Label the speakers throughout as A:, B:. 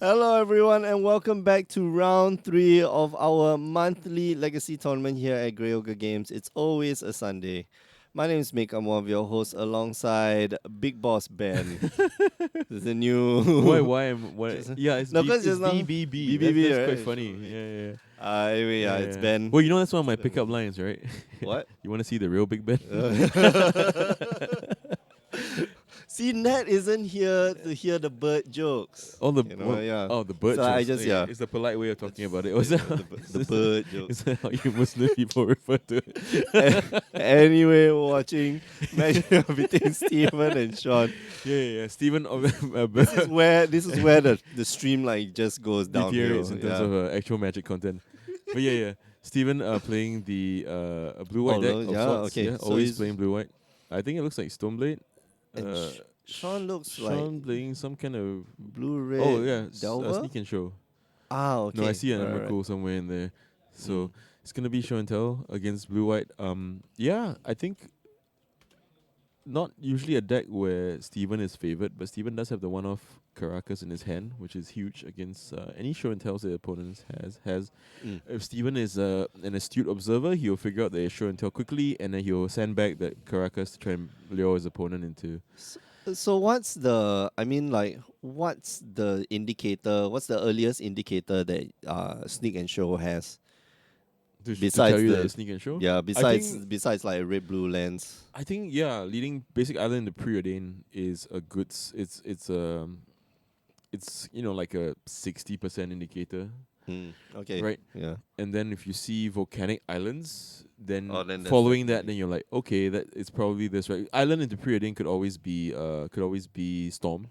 A: Hello, everyone, and welcome back to round 3 of our monthly legacy tournament here at Grey Ogre Games. It's always a Sunday. My name is Mick. I'm one of your hosts alongside Big Boss Ben. This is a
B: Why?
A: new.
B: Why? Why? Yeah, it's
A: No,
B: B.
A: because
B: It's
A: just now
B: BBB.
A: BBB,
B: That's quite
A: right?
B: funny. Yeah.
A: Anyway,
B: Yeah,
A: it's
B: yeah.
A: Ben.
B: Well, that's one of my pickup lines, right?
A: What?
B: You want to see the real Big Ben?
A: See, Nat isn't here to hear the bird jokes.
B: Oh,
A: Yeah.
B: the bird
A: So I
B: jokes.
A: just, yeah.
B: It's the polite way of talking about it.
A: It's,
B: Was that,
A: the bird jokes.
B: is that how you Muslim people refer to it?
A: Anyway, we're watching match between Steven and Sean.
B: Yeah. Stephen,
A: This is where the stream like just goes
B: deteriorates
A: downhill.
B: in terms
A: Yeah.
B: of actual magic content. But yeah. Stephen playing the blue white
A: Oh
B: deck
A: no,
B: of
A: yeah,
B: sorts.
A: okay.
B: Yeah,
A: So
B: always
A: he's
B: playing blue white. I think it looks like Stoneblade.
A: and
B: Uh,
A: Sean looks like
B: Sean playing some kind of
A: blue red
B: oh yeah,
A: Delver.
B: sneak and show.
A: Ah, okay.
B: No, I see an
A: Right.
B: Emrakul somewhere in there. So
A: Mm.
B: it's gonna be show and tell against blue white. Yeah, I think not usually a deck where Steven is favored, but Steven does have the one-off Caracas in his hand, which is huge against any show and tells the opponent has.
A: Mm.
B: If Steven is an astute observer, he'll figure out the show and tell quickly, and then he'll sandbag that Caracas to try and lure his opponent into.
A: So what's the? I mean, like, what's the indicator? What's the earliest indicator that Sneak and Show has?
B: To tell
A: Besides
B: you that
A: the
B: it's sneak and show.
A: yeah,
B: I think
A: besides like red blue lens.
B: I think leading basic island in the preordain is a good. It's like a 60% indicator,
A: Okay.
B: right?
A: Yeah.
B: And then if you see volcanic islands, then
A: Oh, then that's
B: following that,
A: definitely-
B: then you're like, okay, that it's probably this, right? Island into preordain could always be storm.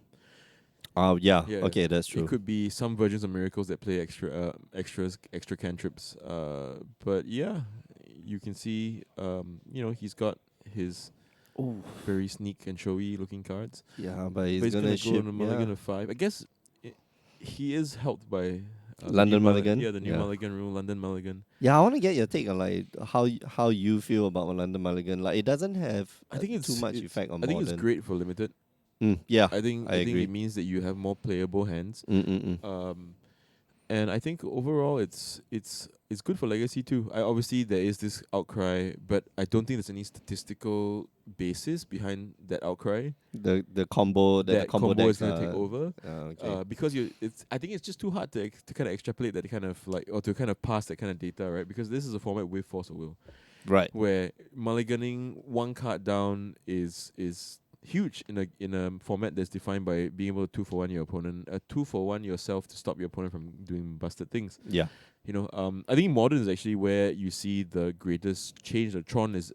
A: Oh yeah.
B: Yeah,
A: Okay, that's true.
B: it could be some versions of miracles that play extra cantrips. But yeah, you can see, he's got his
A: Oh
B: very sneak and showy looking cards.
A: yeah, but
B: But
A: he's
B: he's
A: gonna
B: gonna go
A: ship
B: on a mulligan of 5. I guess he is helped by the
A: London
B: new
A: Mulligan?
B: Yeah, the new
A: Yeah.
B: mulligan rule, London mulligan.
A: Yeah, I want to get your take on like how you feel about London Mulligan. Like it doesn't have
B: I think it's
A: too much
B: it's-
A: effect on
B: I think
A: modern.
B: it's great for limited.
A: Yeah,
B: I think
A: I
B: I think
A: agree.
B: it means that you have more playable hands.
A: Mm-mm-mm.
B: And I think overall it's good for legacy too. Obviously there is this outcry, but I don't think there's any statistical basis behind that outcry.
A: The combo
B: That combo
A: decks
B: is going to take
A: are-
B: over.
A: okay.
B: Because I think it's just too hard to kind of extrapolate that kind of like, or to kind of pass that kind of data, right? Because this is a format with force of will,
A: Right.
B: where mulliganing one card down is huge in a format that's defined by being able to 2-for-1 your opponent, 2-for-1 yourself to stop your opponent from doing busted things.
A: Yeah.
B: I think modern is actually where you see the greatest change. The Tron is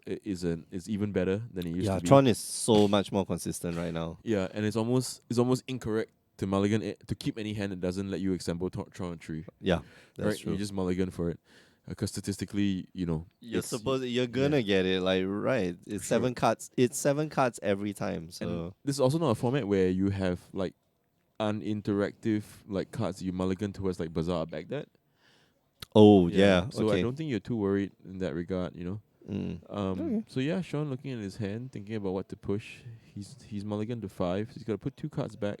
B: even better than it used
A: Yeah,
B: to be.
A: Tron is so much more consistent right now.
B: Yeah, and it's almost incorrect to mulligan to keep any hand that doesn't let you example Tron on tree.
A: Yeah, that's
B: Right,
A: true.
B: you just mulligan for it, because statistically,
A: You're
B: it's-
A: you're gonna get it, like, right. It's
B: Sure.
A: 7 cards. It's 7 cards every time.
B: And
A: So
B: this is also not a format where you have like uninteractive like cards you mulligan towards like Bazaar Baghdad.
A: yeah.
B: So
A: Okay.
B: I don't think you're too worried in that regard,
A: Mm. Okay.
B: So yeah, Sean looking at his hand, thinking about what to push. He's mulligan to 5. So he's got to put 2 cards back.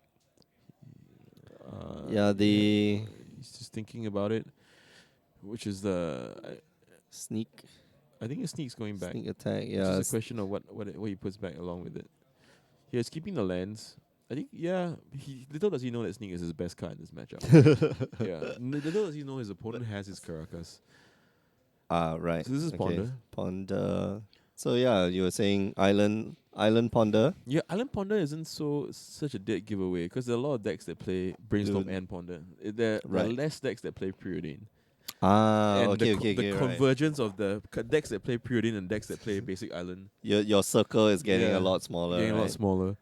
A: Yeah, the
B: he's just thinking about it, which is
A: sneak
B: I think his sneak's going back.
A: sneak attack.
B: It's
A: Yeah.
B: just a question of what he puts back along with it. Yeah, he's keeping the lands. I think little does he know that sneak is his best card in this matchup. Yeah, little does he know his opponent has his Caracas.
A: Right.
B: So this is
A: Okay.
B: Ponder.
A: Ponder. So yeah, you were saying Island Ponder.
B: Yeah, Island Ponder isn't such a dead giveaway because there are a lot of decks that play Brainstorm
A: Dude.
B: and Ponder. There are
A: Right.
B: less decks that play Preordain.
A: And
B: And
A: okay,
B: the
A: right.
B: convergence of the decks that play Preordain and decks that play Basic Island
A: Your circle is getting
B: Yeah,
A: a lot smaller.
B: getting a lot
A: right?
B: smaller.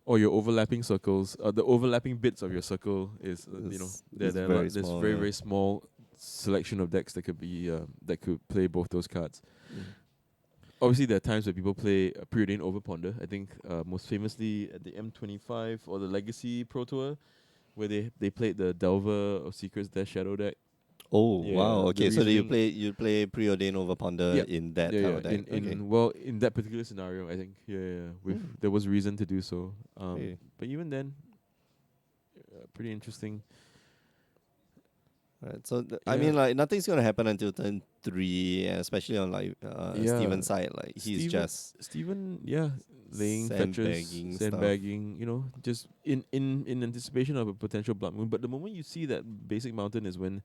B: Or your overlapping circles, the overlapping bits of your circle is,
A: It's
B: there's
A: very small,
B: very
A: yeah.
B: very small selection of decks that could be that could play both those cards.
A: Mm.
B: Obviously, there are times where people play Preordain over Ponder. I think most famously at the M25 or the Legacy Pro Tour, where they played the Delver of Secrets Death Shadow deck.
A: Oh
B: Yeah,
A: wow.
B: the
A: Okay, so do
B: reasoning-
A: you play Preordain over Ponder
B: Yeah.
A: in that
B: yeah,
A: type
B: yeah.
A: of deck? Okay.
B: In that particular scenario, I think with
A: Mm.
B: there was reason to do so.
A: Okay.
B: But even then, pretty interesting.
A: Right. So I
B: Yeah,
A: mean, like nothing's gonna happen until turn three, and especially on like
B: yeah.
A: Steven's side. Like he's
B: Steven,
A: just
B: Steven, yeah, laying fetches,
A: sandbagging stuff.
B: sandbagging, just in anticipation of a potential blood moon. But the moment you see that basic mountain is when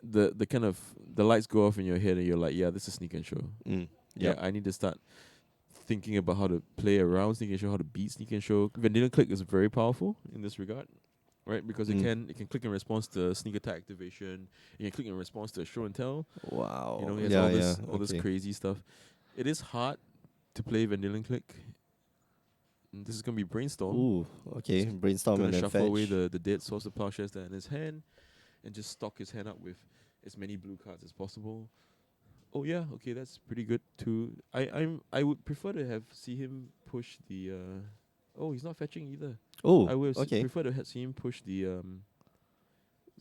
B: the kind of the lights go off in your head and you're like, yeah, this is sneak and show.
A: Mm.
B: Yeah,
A: Yep.
B: I need to start thinking about how to play around sneak and show, how to beat sneak and show. Vanilla click is very powerful in this regard, right? Because
A: Mm.
B: it can click in response to sneak attack activation. It can click in response to show and tell.
A: Wow.
B: It has
A: Yeah. Yeah.
B: all this
A: Okay.
B: crazy stuff. It is hard to play Vanilla click. And this is gonna be brainstorm.
A: Ooh. Okay.
B: He's
A: Brainstorm
B: gonna
A: and then
B: shuffle away
A: fetch.
B: the dead source of plowshares that are in his hand and just stock his hand up with as many blue cards as possible. Oh yeah, okay, that's pretty good too. I would prefer to have see him push the oh, he's not fetching either.
A: Oh.
B: I would
A: Okay.
B: prefer to see him push the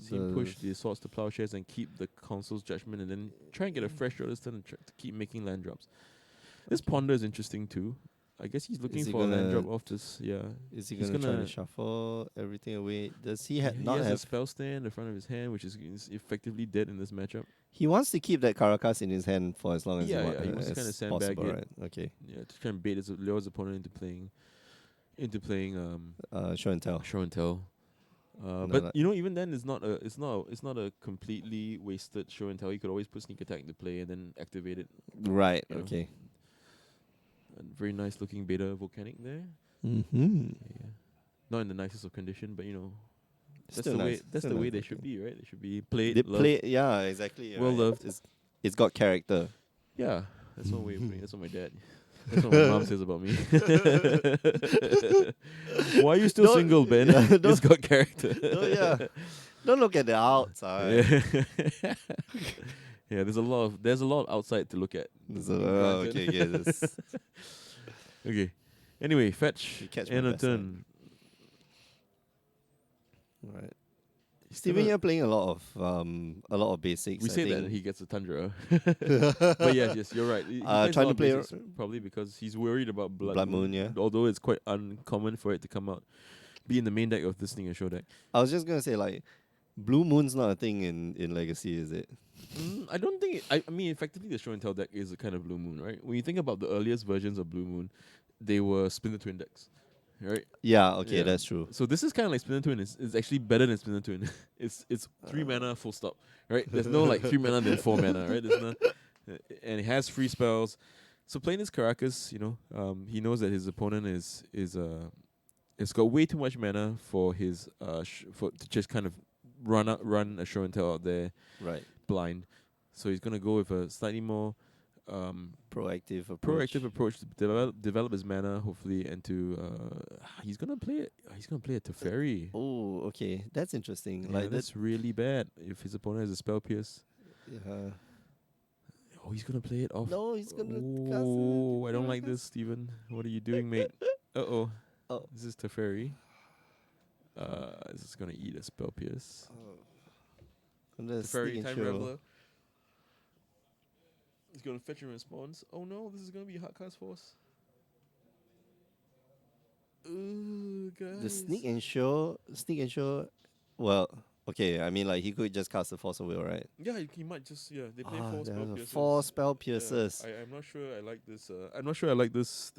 A: The
B: swords to plowshares and keep the console's judgment and then try and get a fresh draw this turn and try to keep making land drops. This
A: okay.
B: ponder is interesting too. I guess he's looking
A: Is he
B: for a land
A: gonna
B: drop off this. Yeah,
A: is he
B: he's
A: gonna try to
B: gonna.
A: shuffle everything away? Does he
B: He
A: not
B: has a
A: have?
B: spell stand in the front of his hand, which is effectively dead in this matchup.
A: He wants to keep that Caracas in his hand for as long as
B: Yeah, yeah, he wants to kind of
A: as
B: sandbag
A: possible,
B: it.
A: right? Okay.
B: Yeah, to try and bait lure his opponent into playing
A: Show and tell.
B: show and tell.
A: No,
B: But
A: no.
B: even then, it's not a completely wasted show and tell. You could always put sneak attack into play and then activate it.
A: Right.
B: You know,
A: Okay.
B: a very nice looking beta volcanic there.
A: Mm-hmm.
B: Yeah, not in the nicest of condition, but that's
A: Still
B: the way
A: nice. Still
B: they
A: nice
B: should
A: looking.
B: be, right? They should be played,
A: They
B: loved,
A: play. Yeah. Exactly.
B: well
A: Right.
B: loved.
A: It's got character.
B: Yeah, that's one way of putting it. That's what my dad. That's what my mom says about me. Why are you still
A: Don't.
B: single, Ben?
A: Yeah.
B: It's
A: Don't.
B: got character.
A: Yeah. Don't look at the outside.
B: Yeah. Yeah, there's a lot of outside to look at.
A: So, okay. Okay. This,
B: Okay. Anyway, fetch
A: you catch my
B: and a
A: best side.
B: turn.
A: Right.
B: He's
A: Steven
B: gonna
A: here playing a lot of basics.
B: we
A: I
B: say that
A: think.
B: he gets a tundra. But yes, you're right. He plays a
A: Trying
B: lot
A: to
B: of
A: play
B: basics probably because he's worried about Blood,
A: Blood Moon.
B: Moon.
A: Yeah.
B: Although it's quite uncommon for it to come out. Be in the main deck of this thing and show deck.
A: I was just gonna say like, Blue Moon's not a thing in Legacy, is it?
B: I don't think. I mean, effectively, the show and tell deck is a kind of Blue Moon, right? When you think about the earliest versions of Blue Moon, they were Splinter Twin decks, right?
A: Yeah. Okay.
B: Yeah.
A: That's true.
B: So this is kind of like Splinter Twin. It's actually better than Splinter Twin. It's 3 mana full stop, right? There's no like 3 mana then 4 mana, right? There's no, and it has free spells. So playing this Caracas, he knows that his opponent is it's got way too much mana for his for to just kind of run a show and tell out there
A: Right.
B: blind. So he's gonna go with a slightly more
A: Proactive approach.
B: proactive approach to develop his mana, hopefully, and to he's gonna play it. He's gonna play a Teferi.
A: Oh, okay. That's interesting.
B: Yeah,
A: Like that.
B: that's really bad. If his opponent has a spell pierce,
A: Yeah.
B: oh, he's gonna play it off.
A: No, he's gonna
B: Oh, I don't like this, Steven. What are you doing, mate? Oh,
A: Oh.
B: this is Teferi. This is gonna eat a spell pierce. Teferi, Time Reveler. He's gonna fetch a response. Oh no, this is gonna be a hard cast force. Ooh, guys.
A: The sneak and show. Well, okay. I mean, like he could just cast the force of will, right?
B: Yeah, he might just they play four
A: There
B: spell
A: are
B: pierces.
A: 4 spell pierces.
B: I'm not sure I like this. I'm not sure I like this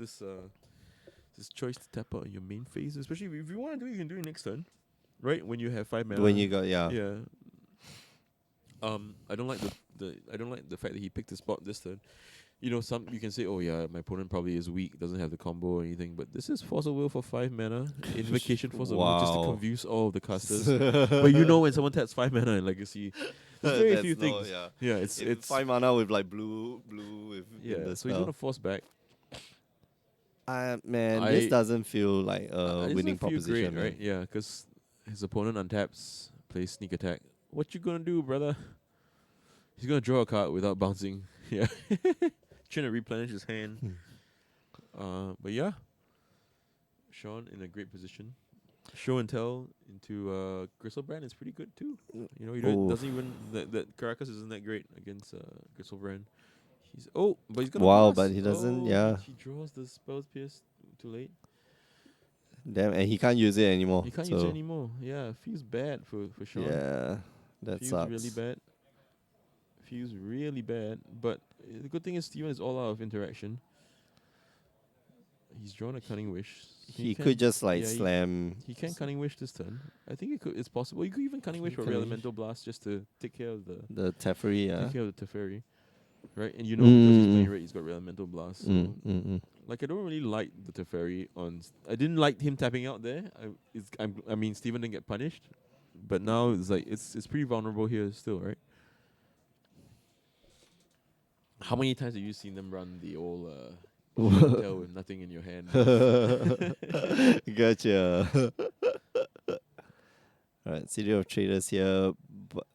B: choice to tap out in your main phase, especially if you want to do it, you can do it next turn, right? When you have 5 mana.
A: When you got
B: Yeah. I don't like I don't like the fact that he picked the spot this turn. Some you can say, oh yeah, my opponent probably is weak, doesn't have the combo or anything, but this is Force of Will for 5 mana, Invocation Force of Will just to
A: Wow.
B: confuse all of the casters. But when someone taps 5 mana in Legacy, there's very few things.
A: Yeah.
B: Yeah, it's
A: 5 mana with like blue with in
B: yeah.
A: the
B: So he's
A: spell.
B: gonna force back.
A: Man,
B: I-
A: this doesn't feel like
B: It
A: a
B: doesn't
A: winning
B: feel
A: proposition,
B: great, right? Yeah, because his opponent untaps, plays sneak attack. What you gonna do, brother? He's gonna draw a card without bouncing. Yeah, trying to replenish his hand. But yeah, Sean in a great position. Show and tell into Gristlebrand is pretty good too. Doesn't even that Caracas isn't that great against Gristlebrand. But he's gonna
A: Wow,
B: pass.
A: but he doesn't. Yeah,
B: He draws the spells pierce too late.
A: damn, and he can't use it anymore.
B: He can't
A: so
B: use it anymore. Yeah, feels bad for Sean.
A: yeah, That
B: Feels really
A: sucks.
B: bad. Feels really bad. But the good thing is Steven is all out of interaction. He's drawn a cunning wish. He
A: He could
B: can,
A: just like
B: yeah,
A: slam.
B: he can cunning wish this turn. I think it could. It's possible. You could even cunning wish for real
A: Cunning
B: elemental blast just to take care of the
A: the Teferi,
B: take
A: yeah.
B: care of the Teferi, right? And because he's playing
A: Mm,
B: red, he's got real elemental blast.
A: mm,
B: So
A: mm, mm.
B: like I don't really like the Teferi on. I didn't like him tapping out there. I mean, Steven didn't get punished, but now it's like it's pretty vulnerable here still, right? How many times have you seen them run the old show and tell with nothing in your hand move?
A: Gotcha. All right, City of Traders here.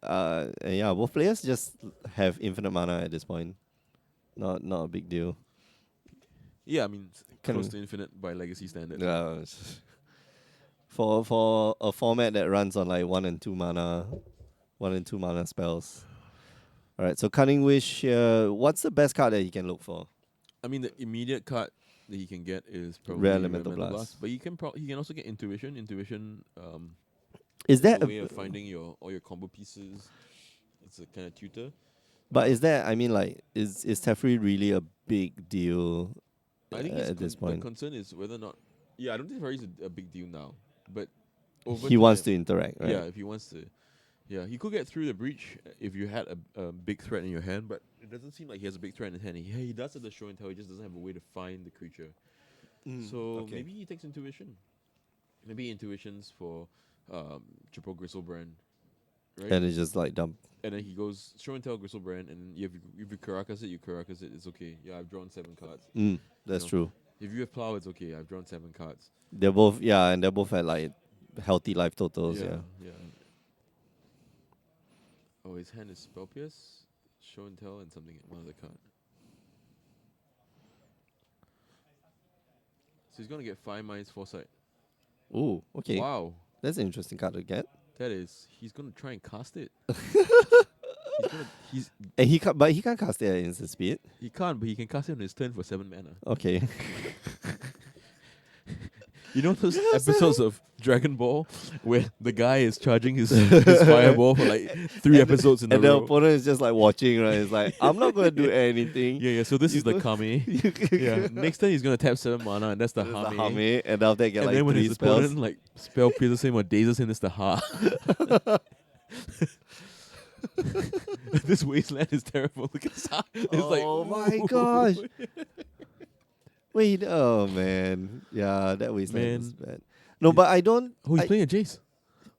A: And yeah, both players just have infinite mana at this point. Not a big deal.
B: Yeah, I mean close
A: Can
B: to infinite by legacy standards, right?
A: uh, for a format that runs on like 1 and 2 mana, 1 and 2 mana spells. All right, so Cunning Wish here. What's the best card that he can look for?
B: I mean, the immediate card that he can get is
A: Rare
B: probably
A: Elemental
B: Elemental
A: Blast.
B: Blast, but he can also get Intuition. Intuition
A: Is
B: is a
A: that
B: way of finding your all your combo pieces. It's a kind of tutor.
A: but is that, I mean, like, is Teferi really a big deal
B: I think
A: at this
B: the
A: point?
B: concern is whether or not. Yeah, I don't think Ferrari's a big deal now, but over
A: He wants
B: time,
A: to interact,
B: yeah,
A: right?
B: if he wants to, yeah, he could get through the breach if you had a big threat in your hand, but it doesn't seem like he has a big threat in his hand. He does have the show and tell, he just doesn't have a way to find the creature. So
A: Okay.
B: maybe he takes intuition. Maybe intuitions for triple Gristlebrand, right?
A: And it's just like dump.
B: And then he goes show and tell Gristlebrand, and if you Caracas it, you Caracas it. It's okay. Yeah, I've drawn 7 cards.
A: That's
B: know.
A: true.
B: If you have plow, it's okay. I've drawn 7 cards.
A: They're both, yeah, and they're both at like healthy life totals,
B: Yeah,
A: yeah.
B: yeah. Oh, his hand is spell pierce, show and tell, and something one other card. So he's gonna get 5 minus foresight.
A: Ooh, okay.
B: Wow,
A: That's an interesting card to get.
B: that is. He's gonna try and cast it. He's
A: And but he can't cast it at instant speed.
B: he can't, but he can cast it on his turn for 7 mana.
A: Okay.
B: You know those episodes of Dragon Ball where the guy is charging his fireball for like 3 episodes in a
A: And the
B: row.
A: opponent is just like watching, right? It's like, I'm not gonna do anything.
B: Yeah, yeah. So this
A: You
B: is the
A: go-
B: Kame.
A: You
B: Yeah. Next turn he's gonna tap 7 mana, and that's the
A: There's the
B: Hame.
A: Hame, and after that get
B: And
A: like
B: then when
A: 3
B: his
A: spells.
B: opponent like spell pierces him or dazes him, it's the Ha. This wasteland is terrible. Look at this Ha. It's
A: Oh my gosh. Wait, oh man. Yeah, that wasteland is
B: Man.
A: bad. No, but I don't.
B: Oh, he's
A: I-
B: playing a Jace.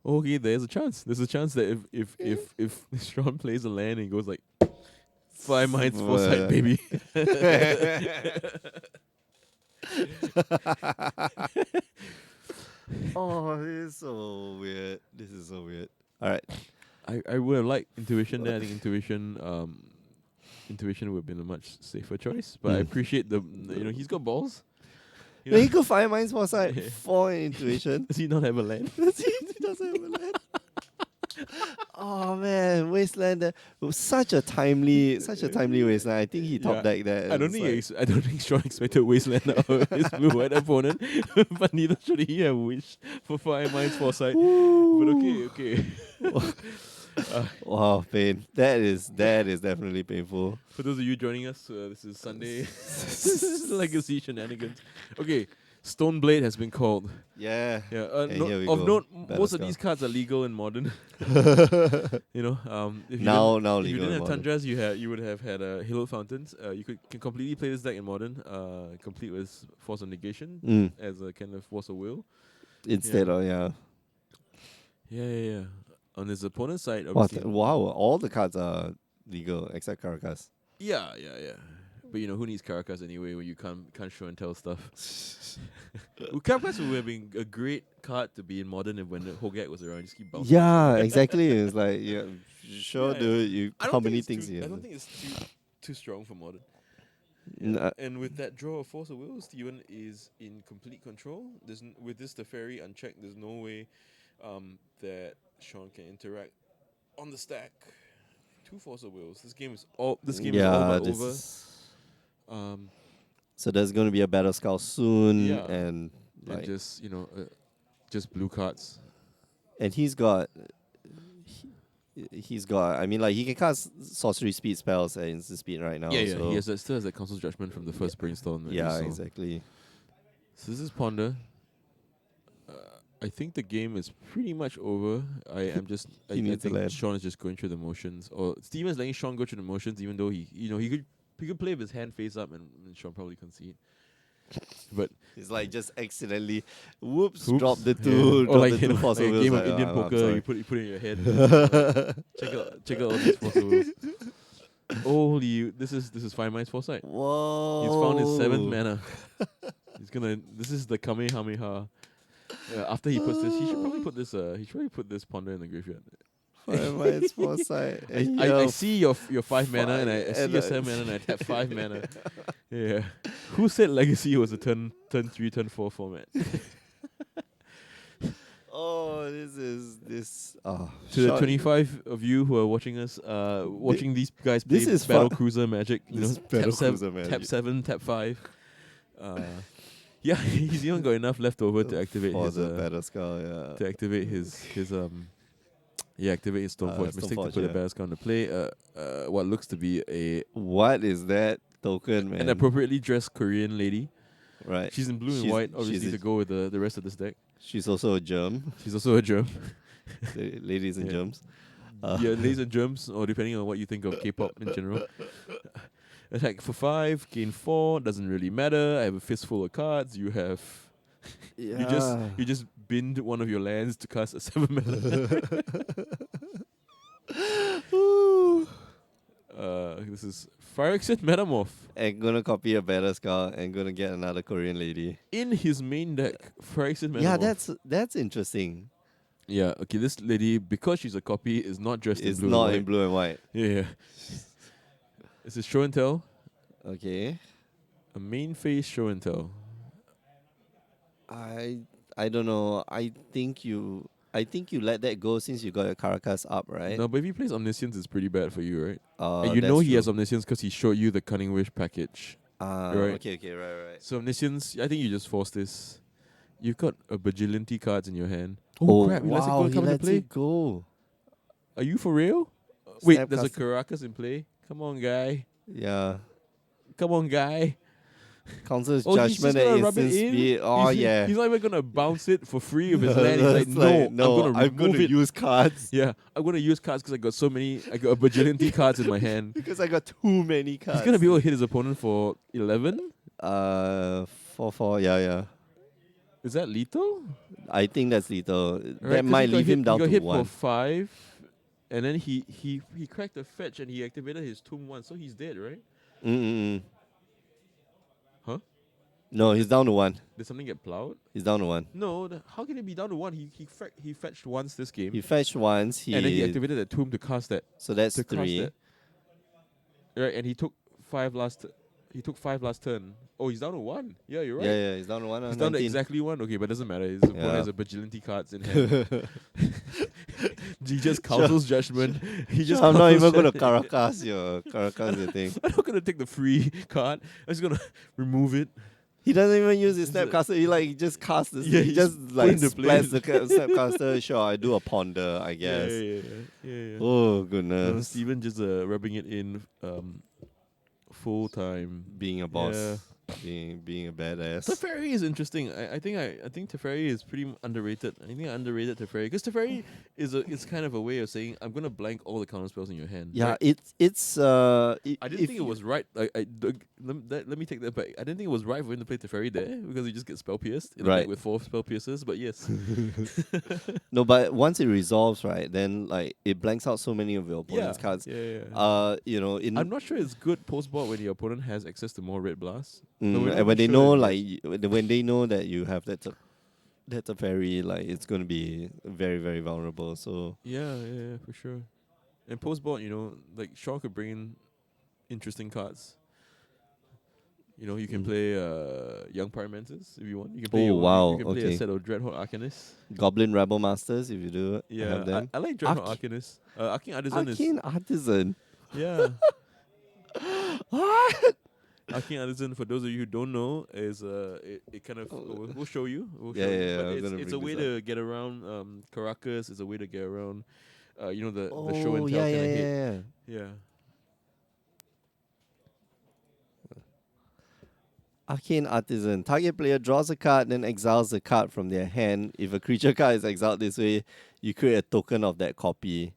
B: Okay, there's a chance. There's a chance that if Sean plays a land and he goes like 5 minus foresight, baby.
A: Oh, this is so weird. This is so weird. All right.
B: I would have liked intuition there. I think intuition would have been a much safer choice. But I appreciate he's got balls. You
A: No,
B: know,
A: he could 5 minds for side,
B: Yeah.
A: 4 in intuition.
B: does he not have a land?
A: he doesn't have a land. Oh man, Wasteland was such a timely wasteland. I think he top decked that.
B: I don't think Sean expected Wasteland out of his blue white opponent, but neither should he have wished for 5 minus foresight. But okay.
A: Wow, pain. That is definitely painful.
B: For those of you joining us, this is Sunday Legacy Shenanigans. Okay, Stoneblade has been called.
A: Yeah.
B: Yeah,
A: And here we
B: of
A: go.
B: note,
A: Battle
B: most of
A: Scar.
B: these cards are legal in Modern. You know, if you
A: Now
B: didn't, if
A: legal
B: you didn't
A: in
B: have
A: Modern.
B: Tundras, you would have had Halo Fountains. You can completely play this deck in Modern, complete with Force of Negation as a kind of Force of Will.
A: Instead of
B: Yeah. On his opponent's side,
A: What?
B: obviously.
A: Wow, all the cards are legal except Caracas.
B: Yeah. But who needs Caracas anyway when you can't show and tell stuff? Well, Caracas would have been a great card to be in Modern if when the Hogak was around. Just keep bouncing.
A: Yeah, exactly. It's like, yeah, sure,
B: Yeah.
A: dude. You
B: I don't
A: how
B: think
A: many
B: it's
A: things
B: too,
A: you
B: I
A: have?
B: don't think it's too strong for Modern.
A: Nah.
B: And with that draw of Force of Will, Steven is in complete control. With this Teferi unchecked, there's no way that Sean can interact on the stack. 2 Force of Wills. This game is all but over.
A: So there's going to be a battle scout soon,
B: Yeah.
A: and
B: And just blue cards.
A: and he's got he's got. I mean, like he can cast sorcery speed spells at instant speed right
B: Yeah,
A: now.
B: yeah. He
A: So
B: has that, still has that Council's Judgment from the
A: yeah,
B: first Brainstorm that you
A: yeah,
B: saw.
A: exactly.
B: So this is Ponder. Uh, I think the game is pretty much over.
A: He
B: I
A: needs to
B: think
A: land.
B: Sean is just going through the motions, or Steven's letting Sean go through the motions, even though he could play with his hand face up, and Sean probably concede. But
A: It's like just accidentally, whoops, drop
B: oops,
A: the
B: yeah.
A: two,
B: Or
A: drop
B: like
A: the two
B: like
A: fossil
B: a
A: wheels.
B: game of
A: Like,
B: Indian
A: I'm
B: poker,
A: sorry.
B: you put it in your head. And, check out all these fossil wheels. Holy, this is Fine Mind's foresight. He's found his seventh
A: Whoa.
B: mana. He's gonna. This is the Kamehameha. After he puts this, he should probably put this. He should probably put this ponder in the graveyard.
A: Five minds foresight. And
B: I
A: you're
B: see your 5 mana and I see
A: and
B: your 7 mana and I tap 5 mana. Yeah. Who said Legacy was a turn 3, turn 4 format?
A: oh, this is this. Oh,
B: To the
A: short-
B: 25 of you who are watching us, watching these guys play
A: this is
B: Battle
A: fun.
B: Cruiser Magic,
A: This is Battle Cruiser Magic.
B: tap 7, tap 5. Yeah, he's even got enough left over to activate
A: for
B: his
A: the battle skull. Yeah.
B: to activate his activate his Stoneforge Mystic to
A: Stoneforge,
B: put a
A: yeah.
B: battle scar into play. What looks to be
A: What is that token, man?
B: an appropriately dressed Korean lady.
A: Right.
B: She's in blue and
A: She's-
B: white, obviously
A: she's
B: to
A: a-
B: go with the rest of this deck.
A: She's also a germ.
B: She's also a germ.
A: Ladies and
B: Yeah.
A: germs.
B: Yeah, ladies and germs, or depending on what you think of K-pop in general. Attack for 5, gain 4, doesn't really matter. I have a fistful of cards. You have
A: Yeah.
B: you just binned one of your lands to cast a 7 mana.
A: Ooh.
B: This is Phyrexian Metamorph.
A: And gonna copy a better skull and gonna get another Korean lady.
B: In his main deck, Phyrexian Metamorph.
A: Yeah, that's interesting.
B: Yeah, okay, this lady, because she's a copy, is not dressed
A: It's
B: in blue
A: not
B: and white.
A: in blue and white.
B: Yeah. This is show and tell.
A: Okay.
B: A main phase show and tell.
A: I don't know. I think you let that go since you got your Caracas up, right?
B: No, but if he plays Omniscience, it's pretty bad for you, right? And
A: that's
B: he
A: true.
B: has Omniscience because he showed you the Cunning Wish package. Right.
A: Okay, right.
B: So Omniscience, I think you just force this. You've got a bajillion T cards in your hand.
A: Oh,
B: crap, he lets it
A: wow,
B: go and
A: he
B: come into
A: lets
B: play.
A: it go.
B: Are you for real? Wait,
A: Snap
B: there's a
A: cast-
B: Caracas in play? Come on, guy.
A: Yeah.
B: Come on, guy.
A: Council's
B: Oh, he's
A: judgment
B: just
A: and
B: gonna rub
A: instant
B: it in?
A: speed. Oh,
B: He's
A: yeah.
B: not even gonna bounce it for free with his land. He's like,
A: It's
B: no, I'm gonna remove it.
A: use cards
B: Yeah, I'm gonna use cards because I got a bajillion T cards in my hand.
A: because I got too many cards.
B: He's gonna be able to hit his opponent for 11.
A: 4/4. Yeah.
B: Is that lethal?
A: I think that's lethal.
B: Right,
A: That
B: 'cause
A: might
B: he got
A: leave
B: hit,
A: him down
B: he got
A: to
B: hit
A: 1.
B: for 5, and then he cracked a fetch and he activated his tomb 1, so he's dead, right?
A: Mm-mm.
B: Huh?
A: No, he's down to 1.
B: Did something get plowed?
A: He's down to 1.
B: No, how can it be down to 1? He fetched once this game,
A: He fetched once.
B: and then he activated that tomb to cast that.
A: So that's
B: To cast
A: 3.
B: that. Right, and he took 5 last. He took 5 last turn. Oh, he's down to 1. Yeah, you're right.
A: Yeah, he's down to 1.
B: He's down to
A: 19.
B: exactly 1. Okay, but it doesn't matter. His opponent
A: Yeah.
B: has a bajillion T cards in hand. He just Council's Judgment. He just
A: I'm not even
B: Council's
A: gonna
B: Judgment.
A: Caracas your thing.
B: I'm not gonna take the free card. I'm just gonna remove it.
A: He doesn't even use his
B: Is it-
A: Snapcaster. He just casts this.
B: Yeah,
A: he
B: he
A: just
B: just
A: like
B: put into
A: splats the
B: place.
A: Snapcaster. Sure, I do a ponder, I guess.
B: Yeah.
A: Oh goodness.
B: Steven just rubbing it in full time.
A: Being a boss.
B: Yeah.
A: Being a badass.
B: Teferi is interesting. I think Teferi is pretty underrated. I think I underrated Teferi because Teferi it's kind of a way of saying I'm gonna blank all the counter spells in your hand.
A: Yeah,
B: right?
A: it's
B: I didn't think it was right. Let me take that back. I didn't think it was right for him to play Teferi there because he just gets spell pierced in a
A: Right.
B: deck with 4 spell pierces. But yes,
A: no, but once it resolves, right, then like it blanks out so many of your opponent's cards.
B: Yeah.
A: In
B: I'm not sure it's good post board when your opponent has access to more red blasts.
A: Mm,
B: No, we're not
A: and when they
B: even
A: know,
B: sure
A: like, when they know that you have that's a very like it's going to be very very vulnerable. So
B: Yeah, for sure. And post board, like Shaw could bring in interesting cards. You can play Young Pyromantis if you want. You can play
A: Oh, wow,
B: You can play
A: okay.
B: a set of Dreadhawk Arcanists.
A: Goblin Rebel Masters, if you do
B: Yeah,
A: have them.
B: I like Dreadhawk
A: Arc-
B: Arcanists. Arcane Artisan
A: Arcane Artisan.
B: yeah.
A: What?
B: Arcane Artisan, for those of you who don't know, is it kind of we'll show you. We'll
A: Yeah,
B: show
A: yeah,
B: you.
A: yeah,
B: But
A: I'm gonna
B: it's a
A: bring
B: way
A: this
B: to get around Caracas. It's a way to get around the show
A: Oh
B: and tell
A: yeah,
B: kind
A: yeah,
B: of hit.
A: yeah, yeah.
B: Yeah.
A: Arcane Artisan. Target player draws a card, then exiles a card from their hand. If a creature card is exiled this way, you create a token of that copy.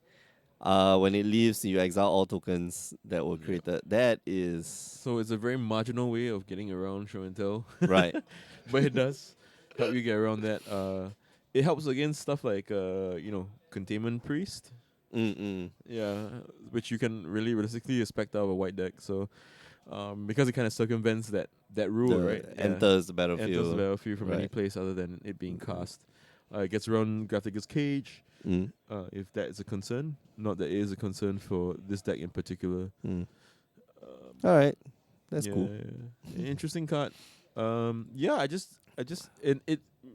A: When it leaves, you exile all tokens that were
B: Yeah.
A: created. That is
B: So it's a very marginal way of getting around show and tell,
A: right.
B: but it does help you get around that. It helps against stuff like containment priest.
A: Mm-mm.
B: Yeah, which you can really realistically expect out of a white deck. So, because it kind of circumvents that rule,
A: The
B: right? Yeah,
A: enters the
B: enters the
A: battlefield.
B: battlefield from any
A: Right.
B: place other than it being
A: Mm-mm.
B: cast. It gets around Graphica's Cage,
A: Mm.
B: if that is a concern. Not that it is a concern for this deck in particular.
A: Mm.
B: Um,
A: All right. That's
B: yeah,
A: cool.
B: interesting card. Yeah,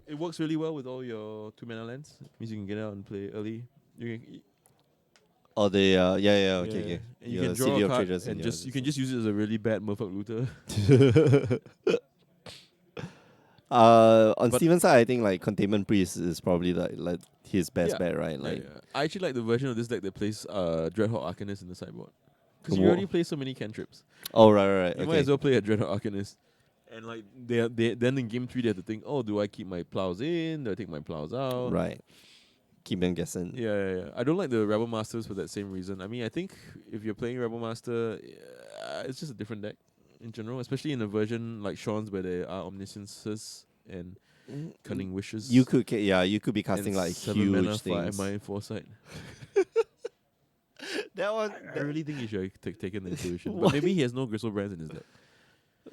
B: it works really well with all your 2 mana lands. Means you can get out and play early. You can,
A: Oh, they yeah, yeah,
B: yeah,
A: okay, okay.
B: and you can
A: Your
B: draw a
A: City of
B: card
A: Traders and
B: and
A: yeah,
B: you can just use it as a really bad motherfucker looter.
A: on
B: But
A: Steven's side, I think like Containment Priest is probably like his best
B: yeah,
A: bet, right?
B: yeah,
A: Like,
B: yeah. I actually like the version of this deck that plays Dreadhawk Arcanist in the sideboard because you
A: wha-
B: already play so many cantrips.
A: oh right, right,
B: You might
A: okay,
B: as well play a Dreadhawk Arcanist. And like they then in game 3 they have to think, oh, do I keep my plows in? Do I take my plows out?
A: right. Keep them guessing.
B: Yeah, yeah, yeah. I don't like the Rebel Masters for that same reason. I mean, I think if you're playing Rebel Master, it's just a different deck in general, especially in a version like Sean's where there are Omnisciences and
A: Mm,
B: Cunning
A: You
B: Wishes
A: could yeah, you could be
B: and
A: casting like
B: 7 mana
A: huge
B: for
A: things.
B: Mind Foresight.
A: That one,
B: I really think he should have taken the Intuition, but
A: what?
B: maybe he has no Gristle Brands in his deck.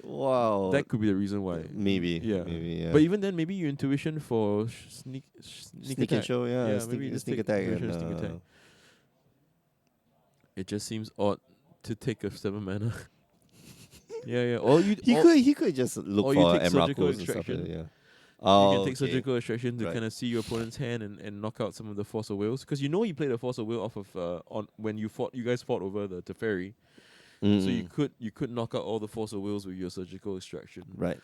A: Wow,
B: That could be the reason why.
A: maybe,
B: Yeah.
A: maybe, yeah.
B: But even then, maybe your intuition for sneak
A: Sneak and
B: attack.
A: show, yeah,
B: Yeah, maybe you just
A: sneak
B: take
A: attack
B: intuition
A: and
B: sneak attack. It just seems odd to take a 7 mana. Yeah, yeah.
A: he could just look
B: or you
A: for
B: take surgical
A: Emrakul's and stuff.
B: extraction.
A: Yeah.
B: You can
A: Oh,
B: take
A: okay.
B: surgical extraction to
A: Right.
B: kind of see your opponent's hand and knock out some of the Force of Wills because you know he played a Force of Will off of on when you guys fought over the Teferi. So
A: Mm-mm.
B: you could knock out all the Force of Wills with your surgical extraction.
A: Right.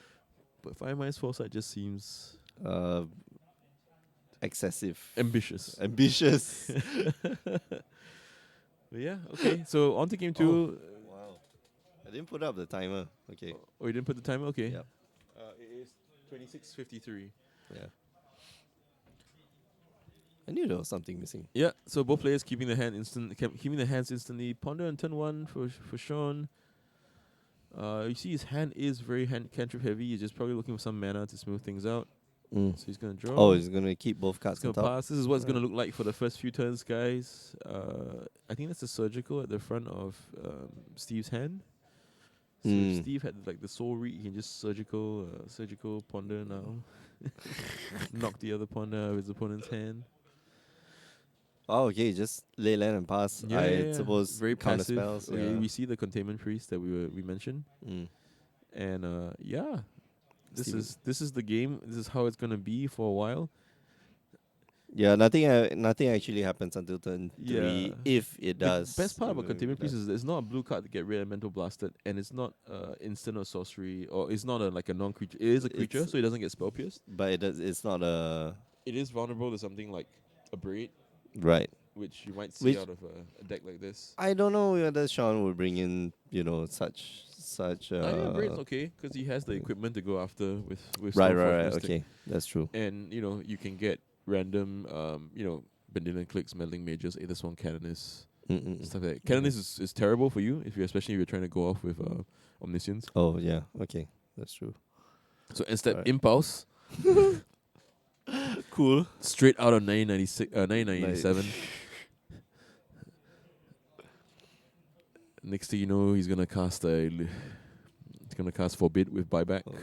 B: But 5 minus Foresight just seems
A: Uh, excessive.
B: ambitious.
A: Ambitious.
B: But yeah, okay. So on to game 2.
A: Wow. I didn't put up the timer. Okay.
B: Oh, you didn't put the timer? Okay.
A: Yep.
B: It is 26:53.
A: Yeah. I knew there was something missing.
B: Yeah, so both players keeping keeping the hands instantly. Ponder on turn 1 for Sean. You see his hand is very cantrip heavy. He's just probably looking for some mana to smooth things out.
A: Mm.
B: So he's gonna draw.
A: Oh, he's gonna keep both
B: He's
A: cards
B: gonna
A: on top.
B: pass. This is what it's gonna
A: Right.
B: look like for the first few turns, guys. I think that's the surgical at the front of Steve's hand. So if Steve had like the soul read, he can just surgical ponder now. Knock the other ponder out of his opponent's hand.
A: Oh, okay. Just lay land and pass.
B: Yeah,
A: I
B: yeah, yeah.
A: suppose
B: Very
A: counter
B: passive.
A: spells.
B: Okay,
A: Yeah.
B: we see the containment priest that we mentioned,
A: Mm.
B: and yeah,
A: Steven.
B: this is the game. This is how it's gonna be for a while.
A: Yeah. Nothing actually happens until turn 3.
B: Yeah.
A: If it
B: The
A: does.
B: best part about
A: If
B: containment
A: it
B: priest
A: does.
B: is it's not a blue card to get rid of mental blasted, and it's not instant or sorcery, or it's not like a non-creature. It is a creature,
A: It's-
B: so it doesn't get spell pierced.
A: But it does. It's not a
B: It is vulnerable to something like a braid,
A: right.
B: which you might see
A: Which
B: out of a deck like this.
A: I don't know whether Sean would bring in, such.
B: Yeah, braid's okay because he has the equipment to go after with
A: Right,
B: Stormforge
A: right, right.
B: Mystic.
A: Okay, that's true.
B: And you can get random Bendilan clicks, meddling mages, Aether Swan Canonist,
A: Mm-mm.
B: stuff like that. Canonist is terrible for you especially if you're trying to go off with Omniscience.
A: Oh yeah, okay, that's true.
B: So instead,
A: Alright.
B: Impulse,
A: Cool.
B: straight out of 1997. Next thing you know, he's gonna cast Forbid with buyback,
A: Oh.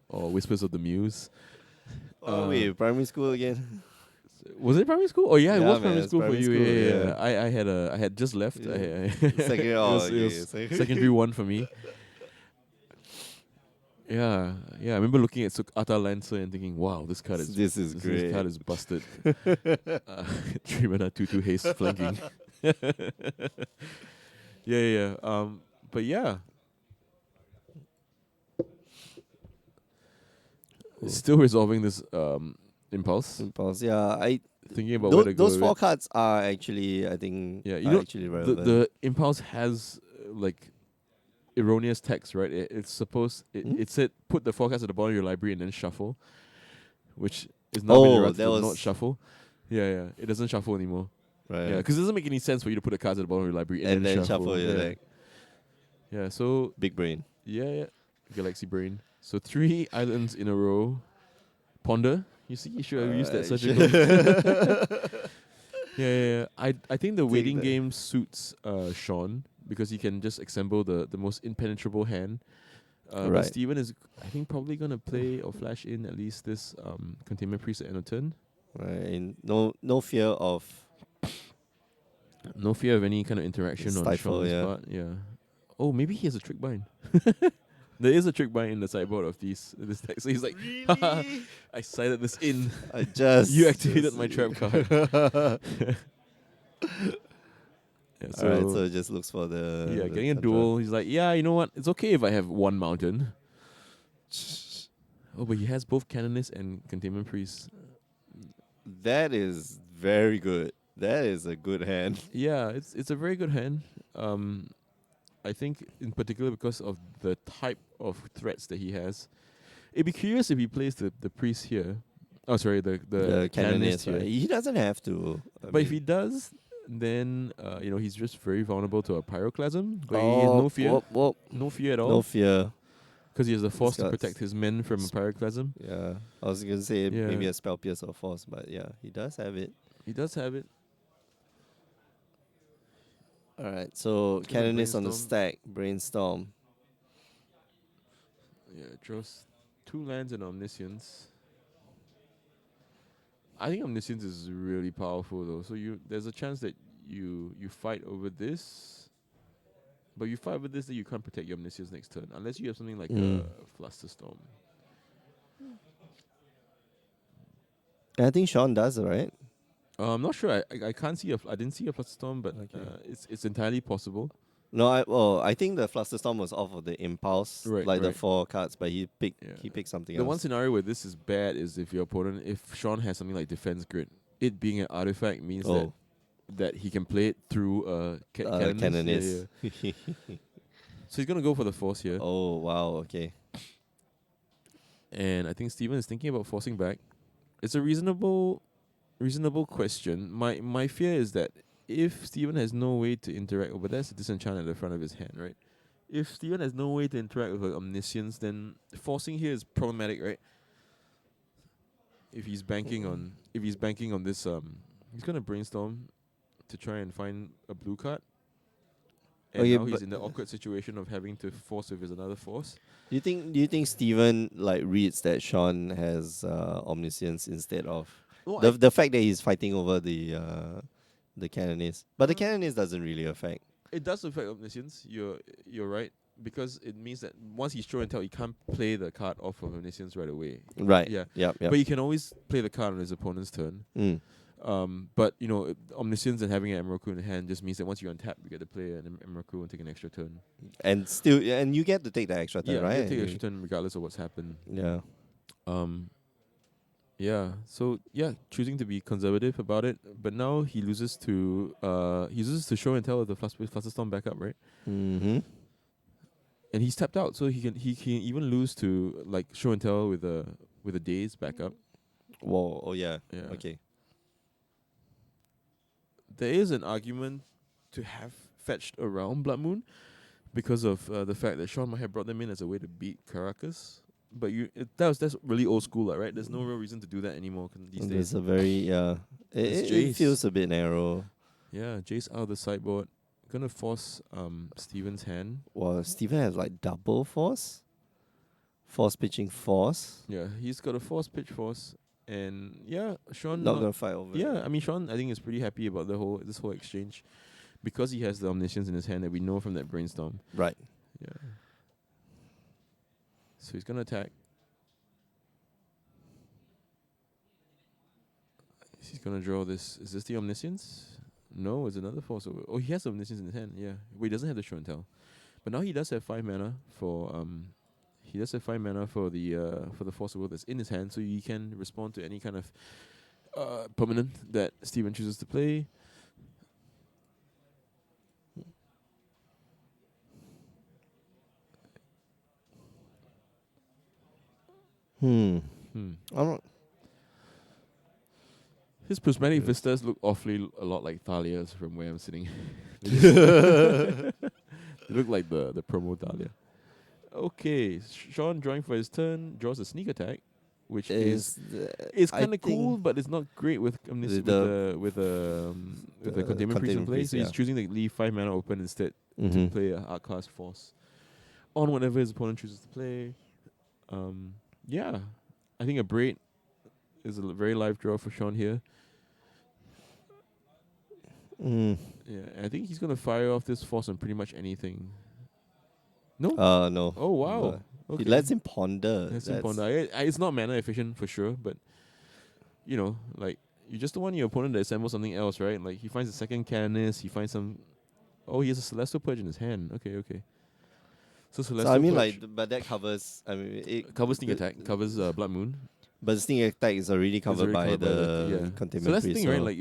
B: or Whispers of the Muse.
A: Oh wait, primary school again.
B: Was it primary school? Oh yeah, it
A: Yeah,
B: was
A: man,
B: primary
A: it's
B: school for
A: primary
B: you.
A: school,
B: Yeah.
A: yeah.
B: I had just left.
A: Yeah.
B: It
A: Oh,
B: was,
A: okay,
B: secondary 1 for me. Yeah. I remember looking at Ata Lancer and thinking, "Wow, this card is
A: This is
B: this
A: great.
B: card is busted." 3 mana 2/2 haste flanking. Yeah. But yeah,
A: Cool.
B: still resolving this impulse.
A: Impulse. Yeah,
B: thinking about where to go
A: those
B: with
A: four
B: it.
A: cards are actually, I think,
B: Yeah, you
A: are
B: know,
A: actually
B: the
A: relevant.
B: impulse has like erroneous text, right? It's supposed
A: Hmm?
B: it said put the forecast at the bottom of your library and then shuffle, which is now been
A: Oh,
B: errated
A: that
B: to not
A: was
B: shuffle. Yeah, yeah, it doesn't shuffle anymore. Yeah,
A: right.
B: because it doesn't make any sense for you to put the cards at the bottom of your library and
A: And
B: then
A: then shuffle
B: shuffle.
A: your
B: Yeah,
A: deck.
B: yeah. So
A: Big brain.
B: yeah, yeah. Galaxy Brain. So 3 islands in a row. Ponder. You see, you should have used that
A: Alright.
B: surgical. Yeah, yeah, yeah. I think the
A: Take
B: waiting
A: that.
B: game suits Sean because he can just assemble the most impenetrable hand. But
A: Right.
B: Steven is, I think, probably gonna play or flash in at least this containment priest at end of turn.
A: Right. And no fear of
B: No fear of any kind of interaction on
A: stifle,
B: Sean's
A: yeah.
B: part. Yeah. Oh, maybe he has a trick bind. There is a trick bind in the sideboard of this deck. So he's like, haha,
A: Really?
B: I sided this in.
A: I
B: You
A: just
B: activated my trap card. Yeah,
A: Alright, so
B: so
A: it just looks for
B: yeah,
A: the
B: getting a
A: contra.
B: duel. He's like, yeah, you know what? It's okay if I have one mountain. Oh, but he has both Canonist and Containment Priest.
A: That is very good. That is a good hand.
B: Yeah, it's a very good hand. Um, I think in particular because of the type of threats that he has. It'd be curious if he plays the priest here. Oh, sorry, the
A: The
B: Canonist
A: canonist, right?
B: here.
A: He doesn't have to. I
B: But if he
A: mean,
B: does, then he's just very vulnerable to a pyroclasm. But he has
A: oh,
B: no fear,
A: whoop, whoop.
B: no fear at
A: No
B: all,
A: fear.
B: because he has the
A: This
B: force to protect
A: guy's
B: his men from a pyroclasm.
A: yeah. I was gonna say
B: Yeah,
A: maybe a spell pierce or force, but yeah, he does have it.
B: he does have it.
A: All right, so
B: He's gonna
A: canonist on the
B: brainstorm.
A: stack, brainstorm.
B: Yeah, draws 2 lands and omniscience. I think omniscience is really powerful though. So there's a chance that you fight over this, but you fight over this that you can't protect your omniscience next turn unless you have something like
A: Mm.
B: a flusterstorm.
A: And I think Sean does, right?
B: I'm not sure. I can't see I didn't see a flusterstorm, but
A: Okay.
B: it's entirely possible.
A: No, I think the Flusterstorm was off of the impulse,
B: Right,
A: like the
B: right.
A: four cards, but
B: Yeah.
A: he picked something
B: The one
A: else.
B: scenario where this is bad is if your opponent, if Sean has something like defense grid, it being an artifact means
A: Oh,
B: that he can play it through canonist. Yeah, yeah.
A: canonist.
B: So he's gonna go for the force here,
A: Oh wow, okay.
B: and I think Steven is thinking about forcing back. It's a reasonable question. My fear is that if Steven has no way to interact, but that's a disenchant at the front of his hand, right? If Steven has no way to interact with omniscience, then forcing here is problematic, right? If he's banking on this he's gonna brainstorm to try and find a blue card. And
A: Okay,
B: now
A: but
B: he's in the awkward situation of having to force with his another force.
A: do you think Steven like reads that Sean has omniscience instead of
B: No,
A: the fact that he's fighting over the canonist, but the
B: Mm,
A: canonist doesn't really affect.
B: it does affect omniscience. You're right. Because it means that once he's show and tell, he can't play the card off of omniscience right away.
A: Right.
B: Yeah.
A: Yep. Yep.
B: But he can always play the card on his opponent's turn.
A: Mm.
B: But omniscience and having an Emrakul in hand just means that once you untap, you get to play an Emrakul and take an extra turn.
A: And you get to take the extra turn,
B: Yeah,
A: right?
B: you take an extra turn regardless of what's happened.
A: Yeah.
B: Um, yeah. So yeah, choosing to be conservative about it, but now he loses to show and tell with the Flusterstorm backup, right?
A: Mm-hmm.
B: And he's tapped out, so he can even lose to like show and tell with a daze backup.
A: Whoa. Oh yeah.
B: Yeah.
A: Okay.
B: There is an argument to have fetched around Blood Moon because of the fact that Sean might have brought them in as a way to beat Caracas. But that's really old school, right? There's no real reason to do that anymore these
A: And
B: days.
A: there's a very
B: It's
A: it
B: Jace.
A: feels a bit narrow.
B: Yeah, Jace out of the sideboard. Gonna force Steven's hand.
A: Well, Steven has like double force pitching force.
B: Yeah, he's got a force pitch force. And yeah, Sean
A: Not gonna fight over.
B: yeah, I mean Sean I think is pretty happy about this whole exchange. Because he has the omniscience in his hand that we know from that brainstorm.
A: Right.
B: Yeah. So he's gonna attack. He's gonna draw this. Is this the omniscience? No, it's another force over. Oh, he has the omniscience in his hand. Yeah. Well, he doesn't have the show and tell. But now he does have 5 mana for the force of will that's in his hand, so he can respond to any kind of permanent that Steven chooses to play.
A: Hmm.
B: Hmm.
A: I'm not.
B: His prismatic
A: Yes.
B: vistas look awfully a lot like Thalia's from where I'm sitting. they, they look like the promo Thalia. Okay, Sean drawing for his turn draws a sneak attack, which
A: is
B: is
A: I
B: kind of cool,
A: think
B: but it's not great with with the
A: the
B: containment priest in
A: containment
B: play.
A: priest,
B: So he's
A: yeah.
B: choosing to leave 5 mana open instead to
A: Mm-hmm.
B: play a hard class force on whatever his opponent chooses to play. Yeah, I think a braid is a very live draw for Sean here.
A: Mm.
B: Yeah, I think he's gonna fire off this force on pretty much anything. No.
A: No.
B: Oh wow.
A: But he
B: Okay.
A: lets him ponder.
B: That's
A: That's
B: important. It's not mana efficient for sure, but like you just don't want your opponent to assemble something else, right? Like he finds a second canonist, he finds some. Oh, he has a celestial purge in his hand. Okay, okay. So
A: so. I
B: celestial
A: mean,
B: purge
A: but that covers. I mean,
B: covers sneak attack, covers blood moon.
A: but the sting attack is already
B: Is
A: covered
B: already
A: by
B: covered by
A: the
B: So
A: containment
B: that's the
A: priest.
B: thing, right?
A: So
B: Like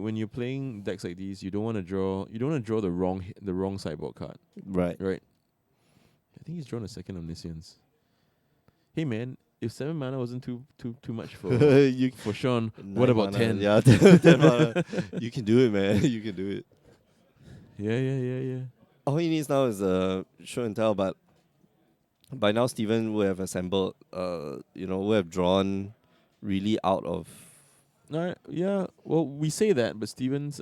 B: when you're playing decks like these, you don't want to draw the wrong sideboard card,
A: right.
B: right? I think he's drawn a second omniscience. Hey man, if 7 mana wasn't too much for
A: You
B: for Sean, what
A: 9
B: about
A: mana.
B: 10?
A: Yeah, 10 mana. You can do it, man. You can do it.
B: Yeah.
A: All he needs now is a show and tell, but by now Steven will have assembled will have drawn really out of.
B: No, yeah. Well, we say that, but Steven's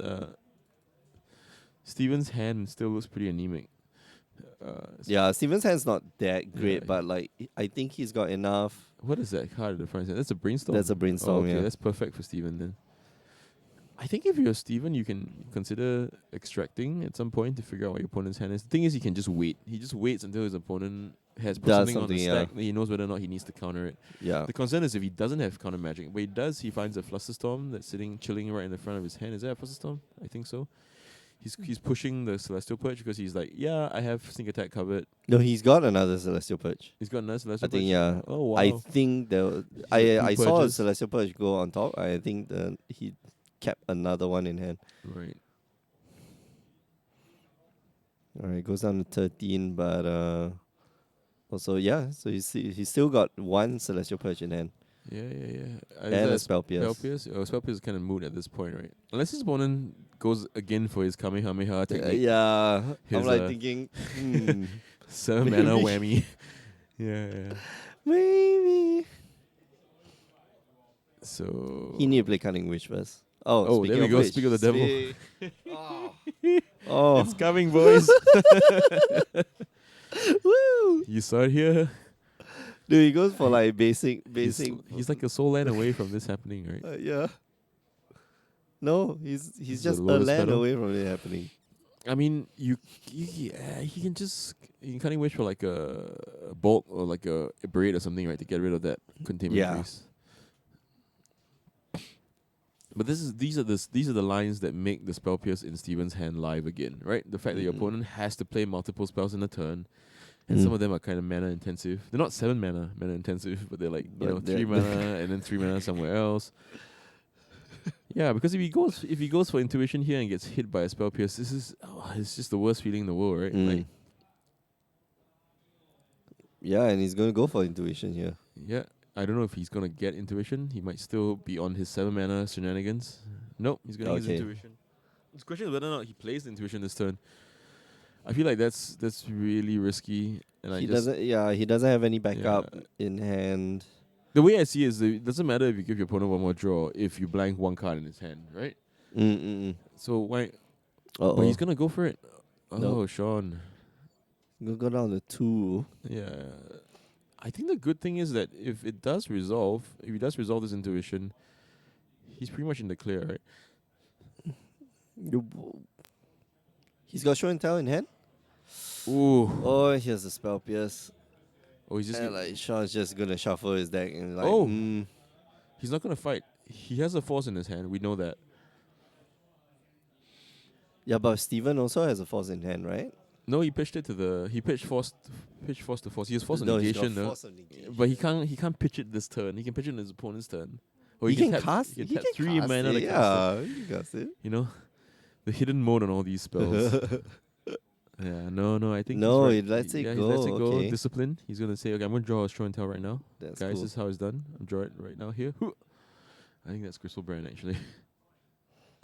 B: hand still looks pretty anemic.
A: Yeah, Steven's hand's not that
B: Yeah.
A: great, but like I think he's got enough.
B: What is that card at the front? That's a brainstorm.
A: That's a
B: Oh,
A: brainstorm,
B: okay,
A: yeah.
B: that's perfect for Steven then. I think if you're Steven, you can consider extracting at some point to figure out what your opponent's hand is. The thing is, he can just wait. He just waits until his opponent has put
A: Does
B: something on the
A: something, yeah.
B: stack. Then he knows whether or not he needs to counter it.
A: Yeah.
B: The concern is if he doesn't have counter magic, but he does, he finds a Flusterstorm that's chilling right in the front of his hand. Is that a Flusterstorm? I think so. He's pushing the Celestial Purge because he's like, yeah, I have Sneak Attack covered.
A: No, he's got another Celestial Purge.
B: He's got another Celestial
A: I think
B: Purge.
A: yeah.
B: Oh wow.
A: I think there.
B: He's got
A: I
B: two
A: saw a
B: purges.
A: Celestial Purge go on top. I think he kept another one in hand.
B: Right.
A: All right, goes down to 13, but also yeah. So he's still got one Celestial Purge in hand
B: Yeah.
A: and a Spell
B: Spell
A: Pierce.
B: Pierce? Oh, Spell Pierce is kind of moot at this point, right? Unless his opponent goes again for his Kamehameha technique.
A: Yeah,
B: His,
A: I'm like thinking,
B: 7 mana
A: maybe.
B: whammy. yeah.
A: maybe
B: So
A: he need to play Cunning Witch first. Oh,
B: Oh,
A: speaking
B: there we
A: of
B: go,
A: which,
B: speak of the devil.
A: Oh,
B: it's coming, boys.
A: woo!
B: You saw it here.
A: Dude, he goes for like basic.
B: He's like a soul land away from this happening, right?
A: Yeah. No, he's
B: This is
A: just
B: a
A: a
B: Lotus
A: land
B: Petal.
A: away from it happening.
B: I mean, he can kind of wish for like a bolt or like a braid or something, right, to get rid of that containment
A: Yeah.
B: freeze. But these are the lines that make the spell pierce in Steven's hand live again, right? The fact that your opponent has to play multiple spells in a turn, and some of them are kind of mana intensive. They're not 7 mana intensive, but they're like
A: But
B: 3 mana and then 3 mana somewhere else. Yeah, because if he goes for intuition here and gets hit by a spell pierce, it's just the worst feeling in the world, right? Like,
A: Yeah, and he's gonna go for intuition here.
B: yeah, I don't know if he's gonna get intuition. He might still be on his 7 mana shenanigans. Nope, he's gonna use
A: Okay.
B: intuition. The question is whether or not he plays the intuition this turn. I feel like that's really risky, and
A: He doesn't have any backup
B: Yeah.
A: in hand.
B: The way I see it is, it doesn't matter if you give your opponent one more draw if you blank one card in his hand, right? So why? But he's gonna go for it. Oh,
A: Nope.
B: Sean.
A: Go down to 2.
B: Yeah. I think the good thing is that if he does resolve this intuition, he's pretty much in the clear, right?
A: He's got show and tell in hand.
B: Ooh.
A: Oh, here's the spell pierce.
B: Oh, he's just
A: And like Sean's just gonna shuffle his deck and like
B: Oh. He's not gonna fight. He has a force in his hand. We know that.
A: Yeah, but Steven also has a force in hand, right?
B: No, he pitched it to the. He pitched force to force. He has force of
A: No, he's got
B: negation, though.
A: force of negation.
B: But he can't pitch it this turn. He can pitch it in his opponent's turn. Or
A: He can
B: you
A: cast.
B: can
A: He
B: tap
A: can
B: 3
A: cast
B: mana to
A: it.
B: cast it.
A: Yeah, he can cast it.
B: You know, the hidden mode on all these spells. Yeah, no, I think he's
A: No,
B: right.
A: he lets it
B: Yeah, he lets it
A: go.
B: go.
A: Okay,
B: Discipline. He's gonna say, okay, I'm gonna draw a show and tell right now.
A: that's
B: Guys,
A: cool.
B: this is how it's done. I'm drawing it right now here. I think that's Crystal Brand actually.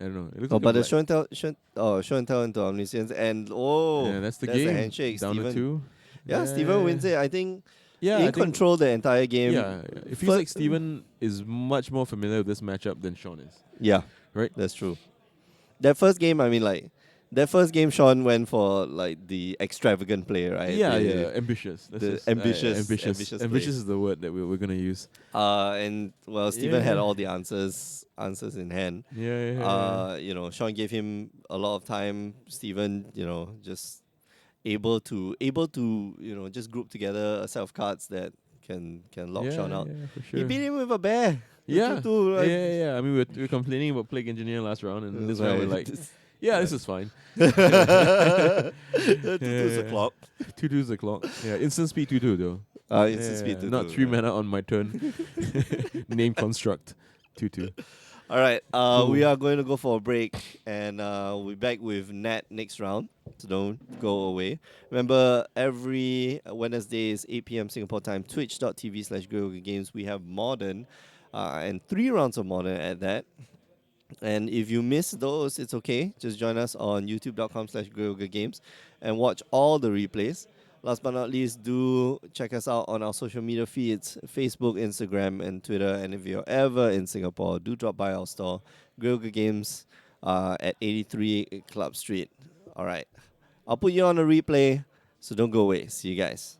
B: I don't know. It looks
A: Oh,
B: like a
A: but the
B: black.
A: show and tell into omniscience, and
B: Yeah, that's the
A: that's the
B: game.
A: handshake,
B: Down to
A: Steven.
B: 2.
A: Yeah,
B: Yeah,
A: Steven
B: yeah, yeah.
A: wins it. I think
B: Yeah, I
A: in
B: think
A: control the entire game.
B: yeah, it feels
A: Fir-
B: like Steven is much more familiar with this matchup than Sean is.
A: yeah,
B: Right?
A: that's true. That first game, I mean, like that first game, Sean went for like the extravagant play, right?
B: Yeah,
A: The
B: yeah. Ambitious. That's
A: the
B: just
A: ambitious,
B: ambitious.
A: ambitious play.
B: Ambitious is the word that we're gonna use.
A: And well, Steven had
B: Yeah.
A: all the answers in hand.
B: Yeah, yeah, yeah.
A: Sean gave him a lot of time. Steven, just able to just group together a set of cards that can lock
B: Yeah,
A: Sean out.
B: yeah, for
A: He
B: sure.
A: beat him with a bear. The two
B: Yeah.
A: two.
B: Yeah, yeah, yeah. I mean, we were complaining about Plague Engineer last round, and this round we're
A: Right.
B: like, yeah, this is fine.
A: The two two's a
B: Yeah.
A: clock.
B: 2-2's the clock. Yeah, instant speed 2-2 though.
A: Instant speed
B: Yeah,
A: two
B: not
A: two.
B: 3
A: Right.
B: mana on my turn. Name construct 2-2.
A: All right. We
B: Cool.
A: are going to go for a break, and we'll be back with Nat next round. So don't go away. Remember, every Wednesday is 8 p.m. Singapore time. Twitch.tv/Games. We have Modern, and 3 rounds of Modern at that. And if you miss those, it's okay. Just join us on youtube.com/Games and watch all the replays. Last but not least, do check us out on our social media feeds, Facebook, Instagram, and Twitter. And if you're ever in Singapore, do drop by our store, Games, at 83 Club Street. All right. I'll put you on a replay, so don't go away. See you guys.